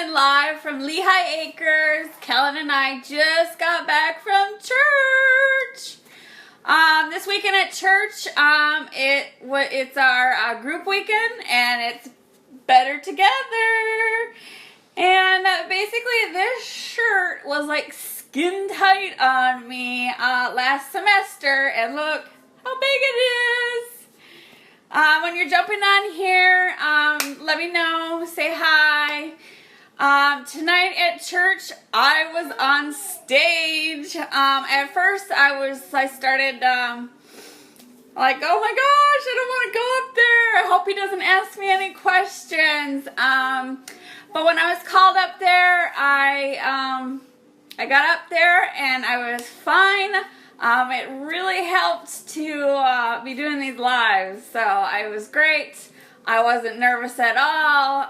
coming live from Lehigh Acres. Kellen and I just got back from church. This weekend at church, it's our group weekend, and it's Better Together. And basically, this shirt was like skin tight on me last semester, and look how big it is. When you're jumping on here, let me know, say hi. Tonight at church, I was on stage. At first, I started like, oh my gosh, I don't want to go up there. I hope he doesn't ask me any questions. But when I was called up there, I got up there and I was fine. It really helped to be doing these lives, so it was great. I wasn't nervous at all.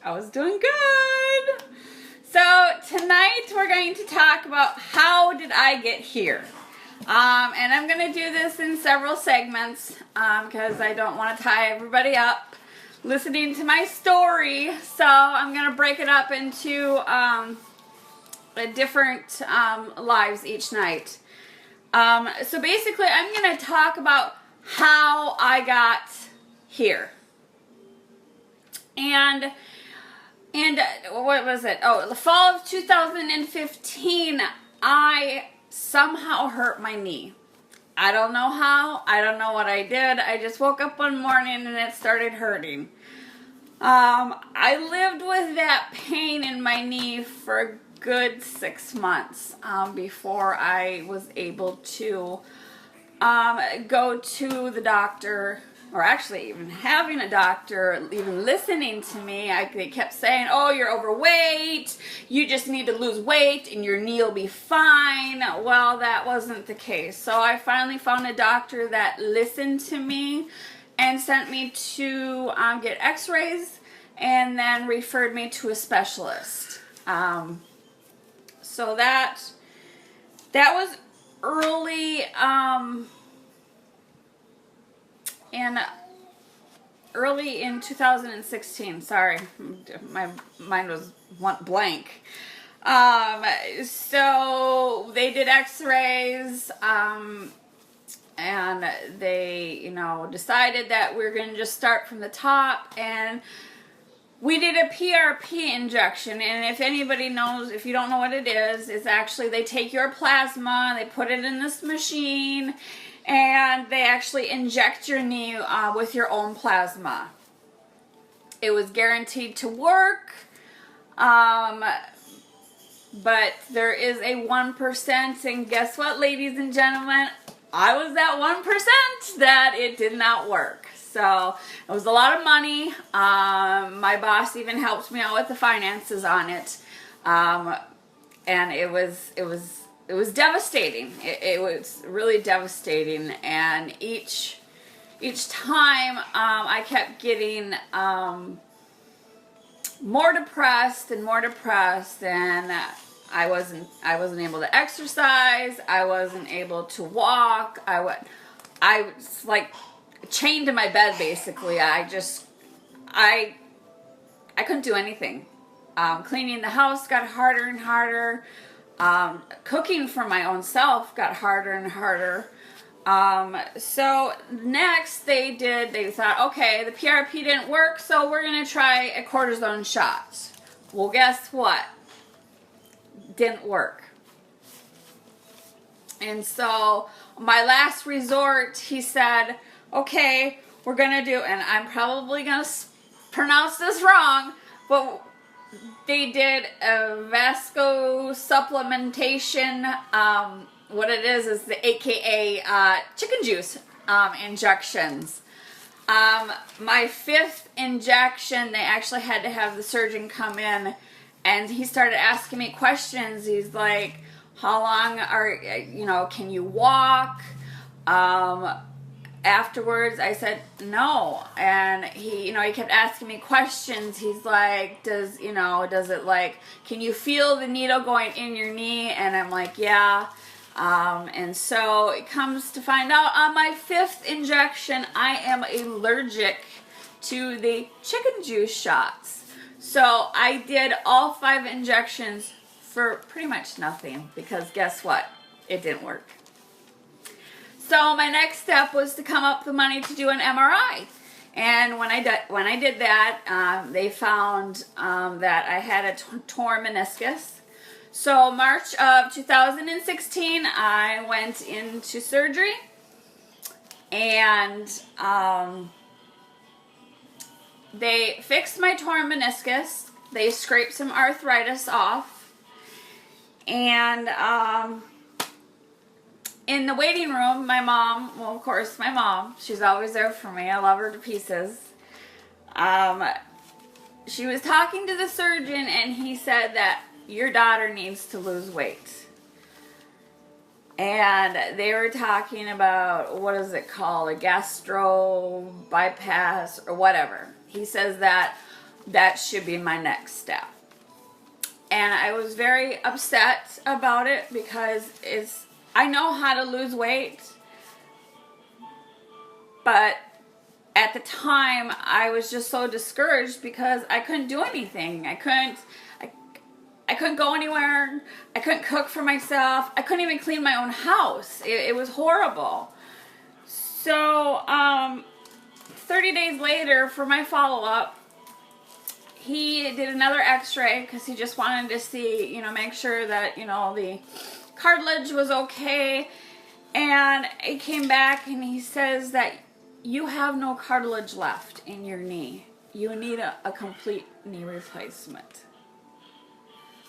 I was doing good. So tonight we're going to talk about how did I get here. And I'm going to do this in several segments because I don't want to tie everybody up listening to my story. So I'm going to break it up into different lives each night. So basically, I'm going to talk about how I got here. And what was it? Oh, the fall of 2015, I somehow hurt my knee. I don't know how. I don't know what I did. I just woke up one morning and it started hurting. I lived with that pain in my knee for a good 6 months before I was able to go to the doctor, or actually even having a doctor even listening to me. They kept saying, oh, you're overweight, you just need to lose weight and your knee will be fine. Well, that wasn't the case. So I finally found a doctor that listened to me and sent me to get x-rays and then referred me to a specialist. So that was early in 2016. Sorry, my mind went blank. So they did x-rays, and they, decided that we're going to just start from the top, and we did a PRP injection. And if anybody knows, if you don't know what it is, it's actually they take your plasma, they put it in this machine, and they actually inject your knee with your own plasma. It was guaranteed to work, but there is a 1%, and guess what, ladies and gentlemen? I was that 1% that it did not work. So it was a lot of money. My boss even helped me out with the finances on it, and it was devastating. It was really devastating, and each time I kept getting more depressed, and I wasn't able to exercise. I wasn't able to walk. I was like chained to my bed, basically. I couldn't do anything. Cleaning the house got harder and harder. Cooking for my own self got harder and harder. So next they thought, okay, the PRP didn't work, so we're going to try a cortisone shot. Well, guess what? Didn't work. And so my last resort, he said, okay, we're going to do, and I'm probably going to pronounce this wrong, but they did a vasculosupplementation. What it is the AKA chicken juice injections. My 5th injection, they actually had to have the surgeon come in, and he started asking me questions. He's like, how long can you walk? Afterwards, I said no, and he kept asking me questions. He's like, does it like, can you feel the needle going in your knee? And I'm like, yeah. And so it comes to find out on my 5th injection, I am allergic to the chicken juice shots. So I did all 5 injections for pretty much nothing, because guess what? It didn't work. So my next step was to come up with the money to do an MRI. And when I did that, they found that I had a torn meniscus. So March of 2016, I went into surgery, and they fixed my torn meniscus. They scraped some arthritis off, and in the waiting room, my mom, well, of course, my mom, she's always there for me. I love her to pieces. She was talking to the surgeon, and he said that your daughter needs to lose weight. And they were talking about, what is it called, a gastro bypass or whatever. He says that that should be my next step. And I was very upset about it, because I know how to lose weight, but at the time I was just so discouraged because I couldn't do anything. I couldn't go anywhere. I couldn't cook for myself. I couldn't even clean my own house. It was horrible. So 30 days later, for my follow-up, he did another x-ray, because he just wanted to see, make sure that, the cartilage was okay. And it came back, and he says that you have no cartilage left in your knee. You need a complete knee replacement.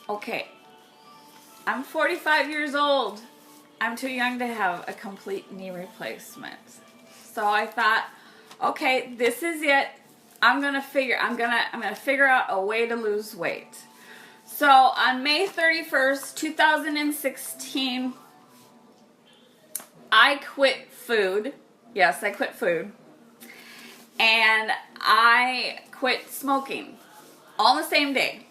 Okay, I'm 45 years old. I'm too young to have a complete knee replacement. So I thought, okay, this is it. I'm gonna figure out a way to lose weight. So on May 31st, 2016, I quit food. Yes, I quit food. And I quit smoking all on the same day.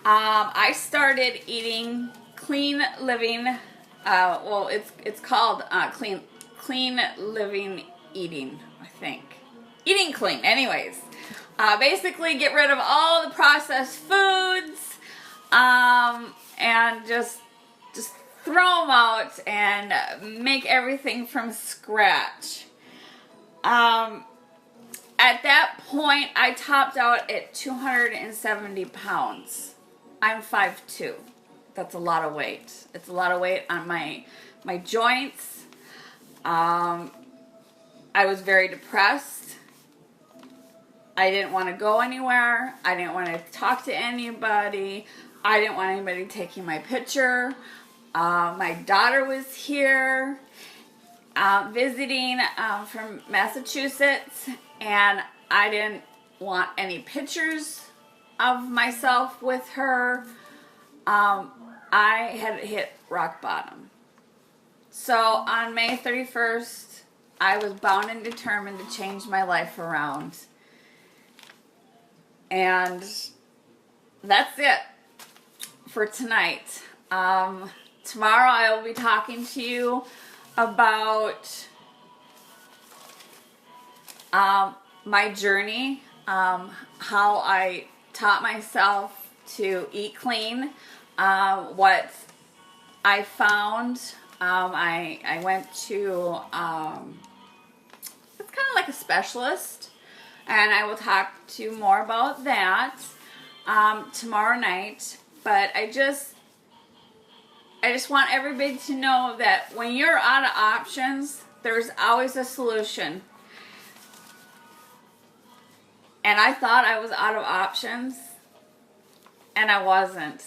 I started eating clean living. Well, it's called clean living eating, I think. Eating clean, anyways. Basically, get rid of all the processed foods, and just throw them out and make everything from scratch. At that point, I topped out at 270 pounds. I'm 5'2". That's a lot of weight. It's a lot of weight on my joints. I was very depressed. I didn't want to go anywhere. I didn't want to talk to anybody. I didn't want anybody taking my picture. My daughter was here visiting from Massachusetts, and I didn't want any pictures of myself with her. I had hit rock bottom. So on May 31st, I was bound and determined to change my life around. And that's it for tonight. Tomorrow I will be talking to you about my journey, how I taught myself to eat clean, what I found. I went to, it's kind of like a specialist, and I will talk to you more about that tomorrow night. But I just want everybody to know that when you're out of options, there's always a solution. And I thought I was out of options, and I wasn't.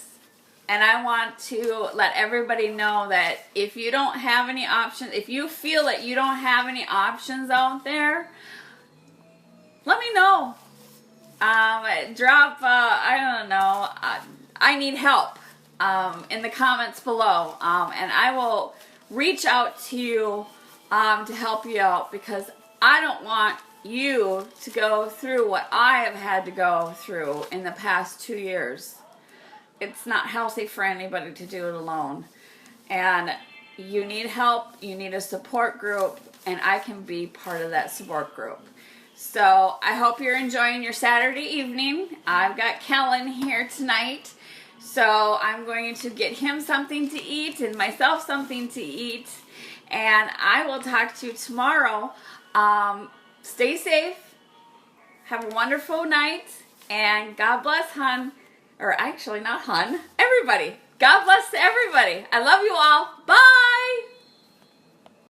And I want to let everybody know that if you don't have any options, if you feel that you don't have any options out there, let me know. Drop, I don't know, I need help in the comments below. And I will reach out to you to help you out, because I don't want you to go through what I have had to go through in the past 2 years. It's not healthy for anybody to do it alone. And you need help, you need a support group, and I can be part of that support group. So I hope you're enjoying your Saturday evening. I've got Kellen here tonight. So I'm going to get him something to eat and myself something to eat. And I will talk to you tomorrow. Stay safe. Have a wonderful night. And God bless Hun. Or actually not Hun. Everybody. God bless everybody. I love you all. Bye.